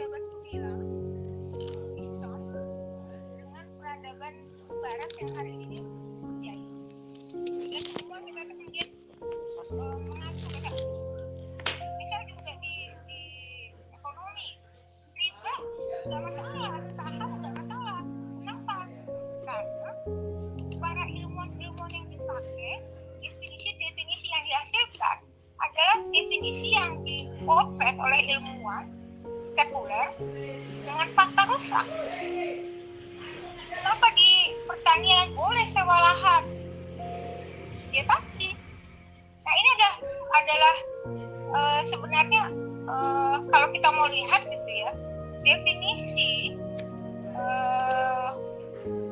peradaban bilang Islam dengan peradaban Barat yang hari ini berjaya. Jika semua kita kemudian mengacu ke sana. Misal juga di ekonomi, riba nggak masalah, saham nggak masalah. Kenapa? Karena para ilmuwan-ilmuwan yang dipakai, definisi-definisi yang dihasilkan adalah definisi yang dipotret oleh ilmuwan sekuler dengan fakta rusak. Kenapa di pertanian boleh sewa lahan? Ya tapi, nah ini adalah sebenarnya kalau kita mau lihat gitu ya, definisi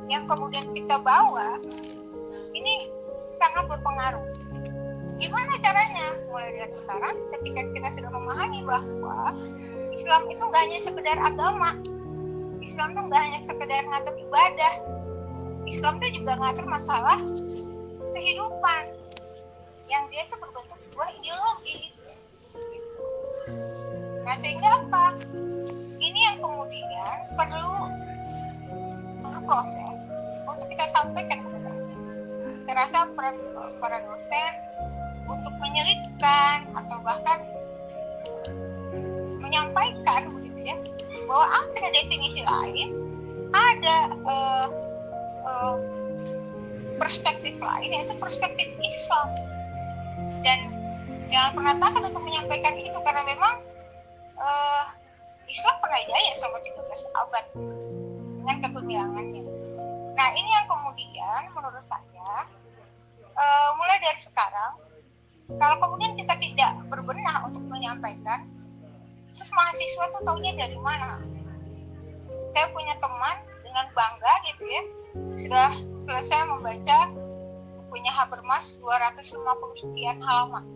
yang kemudian kita bawa ini sangat berpengaruh. Gimana caranya? Mulai dari sekarang ketika kita sudah memahami bahwa Islam itu nggak hanya sekedar agama, Islam itu nggak hanya sekedar ngatur ibadah, Islam itu juga ngatur masalah kehidupan yang dia itu berbentuk sebuah ideologi. Nah sehingga apa? Ini yang kemudian perlu proses untuk kita sampaikan kepada mereka. Saya rasa para dosen untuk menyelitkan atau bahkan menyampaikan begitu ya, bahwa ada definisi lain, ada perspektif lain, yaitu perspektif Islam. Dan jangan pernah takut untuk menyampaikan itu, karena memang Islam pernah jaya selama 13 abad dengan kegemilangannya. Nah ini yang kemudian menurut saya mulai dari sekarang, kalau kemudian kita tidak berbenah untuk menyampaikan, terus mahasiswa tuh taunya dari mana? Saya punya teman dengan bangga gitu ya, sudah selesai membaca bukunya Habermas 250 sekian halaman.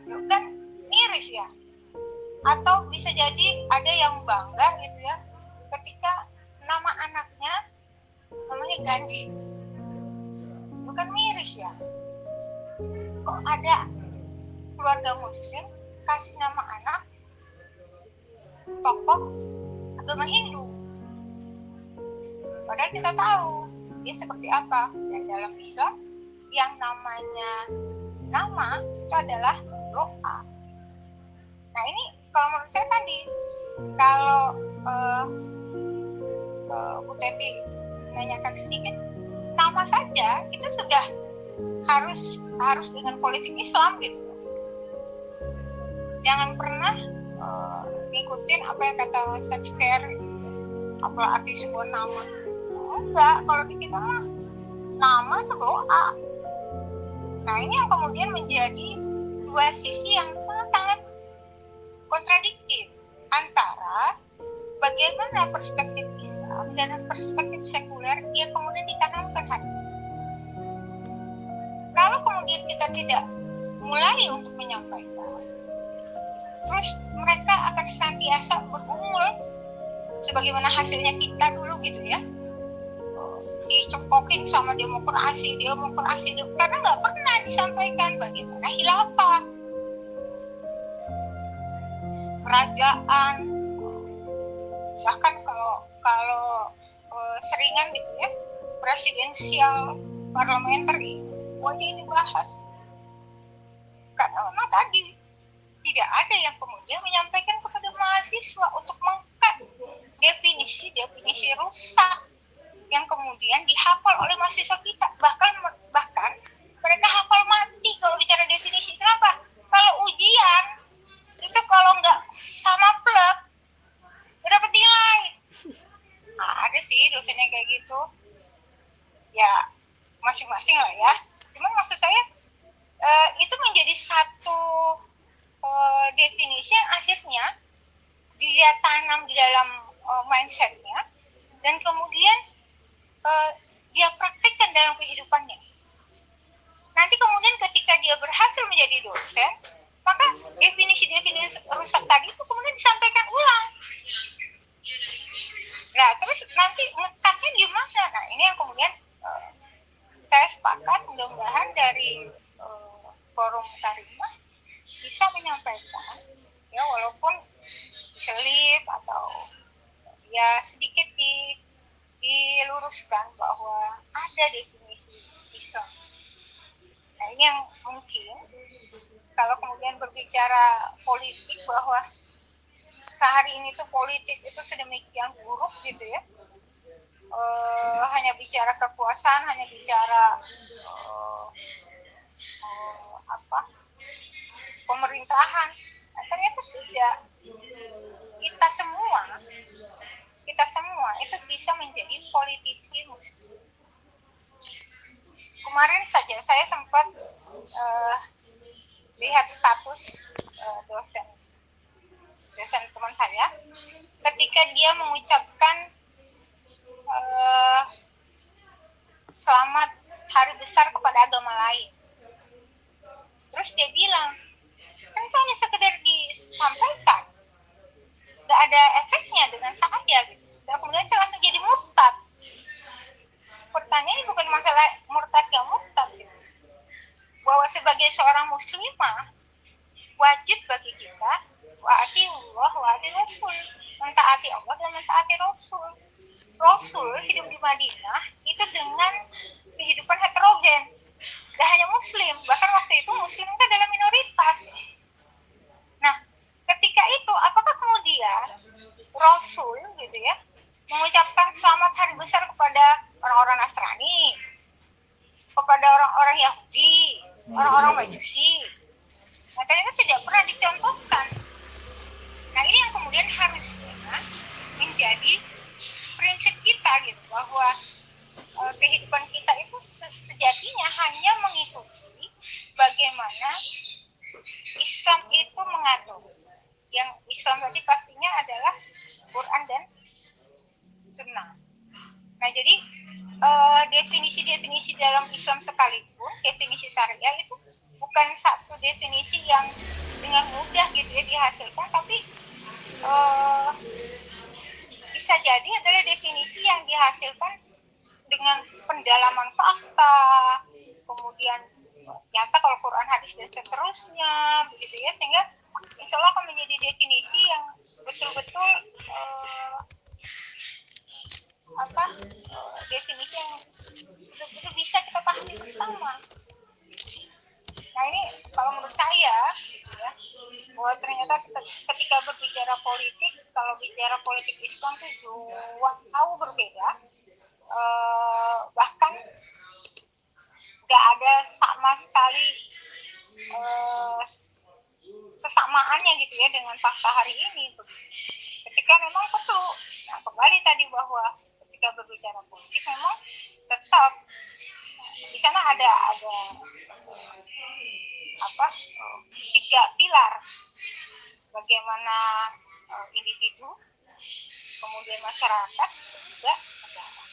Loh, kan miris ya. Atau bisa jadi ada yang bangga gitu ya, ketika nama anaknya namanya Gandhi. Bukan miris ya. Kok ada keluarga muslim kasih nama anak tokoh agama Hindu? Padahal kita tahu dia seperti apa. Dan dalam Islam yang namanya nama itu adalah doa. Nah ini kalau menurut saya tadi, kalau Bu Teti menanyakan sedikit, nama saja itu sudah harus dengan politik Islam gitu. Jangan pernah ngikutin apa yang kata Shakespeare, apa arti sebuah nama. Enggak, kalau di kita mah nama itu doa. Nah ini yang kemudian menjadi dua sisi yang sangat kontradiktif antara bagaimana perspektif Islam dan perspektif sekuler yang kemudian ditanamkan hari. Kalau kemudian kita tidak mulai untuk menyampaikan, terus mereka akan senantiasa bergumul sebagaimana hasilnya kita dulu gitu ya, dicekokin sama demokrasi, karena nggak pernah disampaikan bagaimana khilafah, kerajaan, bahkan kalau seringan gitu ya, presidensial parlementer ini dibahas. Karena memang tadi tidak ada yang kemudian menyampaikan kepada mahasiswa untuk mengkat definisi rusak yang kemudian dihafal oleh mahasiswa kita. Bahkan mereka hafal mati kalau bicara definisi. Kenapa? Kalau ujian itu kalau nggak sama plek nggak dapat nilai. Ada sih dosennya kayak gitu. Ya masing-masing lah ya. Cuman maksud saya itu menjadi satu definisi yang akhirnya dia tanam di dalam mindsetnya, dan kemudian dia praktekkan dalam kehidupannya. Nanti kemudian ketika dia berhasil menjadi dosen, maka definisi-definisi rusak tadi itu kemudian disampaikan ulang. Nah terus nanti ngekatnya gimana? Nah ini yang kemudian saya sepakat, mudah-mudahan dari forum Karimah bisa menyampaikan ya, walaupun selip ya sedikit diluruskan bahwa ada definisi Islam. Nah ini yang mungkin kalau kemudian berbicara politik bahwa sehari ini tuh politik itu sedemikian buruk gitu ya, hanya bicara kekuasaan, hanya bicara pemerintahan. Nah, ternyata tidak. Kita semua itu bisa menjadi politisi muslim. Kemarin saja saya sempat lihat status dosen teman saya ketika dia mengucapkan selamat hari besar kepada agama lain. Terus dia bilang, kan itu hanya sekedar disampaikan, nggak ada efeknya dengan saya gitu. Dan kemudian saya langsung jadi murtad. Pertanyaannya bukan masalah murtad gak murtad gitu. Bahwa sebagai seorang muslimah wajib bagi kita wa'ati Allah wa'ati Rasul, mentaati Allah dan mentaati Rasul. Rasul hidup di Madinah itu dengan kehidupan heterogen, gak hanya muslim, bahkan waktu itu muslim itu adalah minoritas. Nah ketika itu apakah kemudian Rasul gitu ya mengucapkan selamat hari besar kepada orang-orang Nasrani, kepada orang-orang Yahudi, orang-orang Majusi? Nah ternyata tidak pernah dicontohkan. Nah ini yang kemudian harusnya menjadi prinsip kita gitu, bahwa kehidupan kita itu sejatinya hanya mengikuti bagaimana Islam itu mengatur. Yang Islam tadi pastinya adalah Quran dan Sunnah. Nah jadi definisi-definisi dalam Islam sekalipun, definisi syariah itu bukan satu definisi yang dengan mudah gitu ya dihasilkan, tapi bisa jadi adalah definisi yang dihasilkan dengan pendalaman fakta, kemudian nyata kalau Quran, hadis dan seterusnya begitu ya, sehingga insya Allah akan menjadi definisi yang betul-betul definisi yang betul-betul bisa kita pahami bersama. Nah ini kalau menurut saya ya, bahwa ternyata ketika berbicara politik, kalau bicara politik Islam itu jauh berbeda, bahkan nggak ada sama sekali kesamaannya gitu ya dengan fakta hari ini. Ketika memang betul, nah kembali tadi bahwa ketika berbicara politik memang tetap di sana ada tiga pilar, bagaimana individu, kemudian masyarakat, dan juga negara.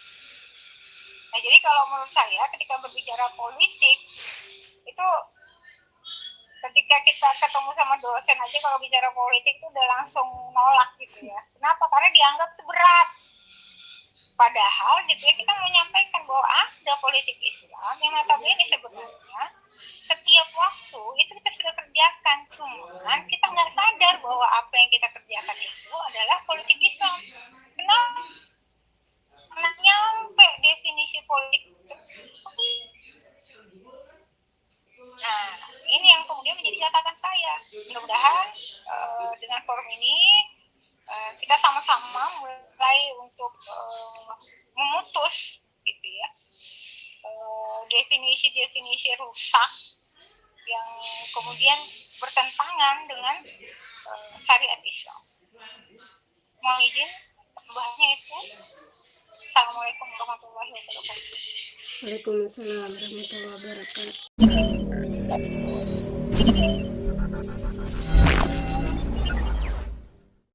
Nah jadi kalau menurut saya ketika berbicara politik itu, ketika kita ketemu sama dosen aja kalau bicara politik itu udah langsung nolak gitu ya. Kenapa? Karena dianggap itu berat. Padahal gitu ya, kita menyampaikan bahwa ada politik Islam yang notabene sebenarnya setiap waktu itu kita sudah kerjakan, cuman kita nggak sadar bahwa apa yang kita kerjakan itu adalah politik Islam. Kenapa? Karena nyampe definisi politik itu. Nah ini yang kemudian menjadi catatan saya. Mudah-mudahan dengan forum ini kita sama-sama mulai untuk memutus gitu ya definisi-definisi rusak yang kemudian bertentangan dengan syariat Islam. Mohon izin bahasnya itu. Assalamualaikum warahmatullahi wabarakatuh. Waalaikumsalam warahmatullahi wabarakatuh.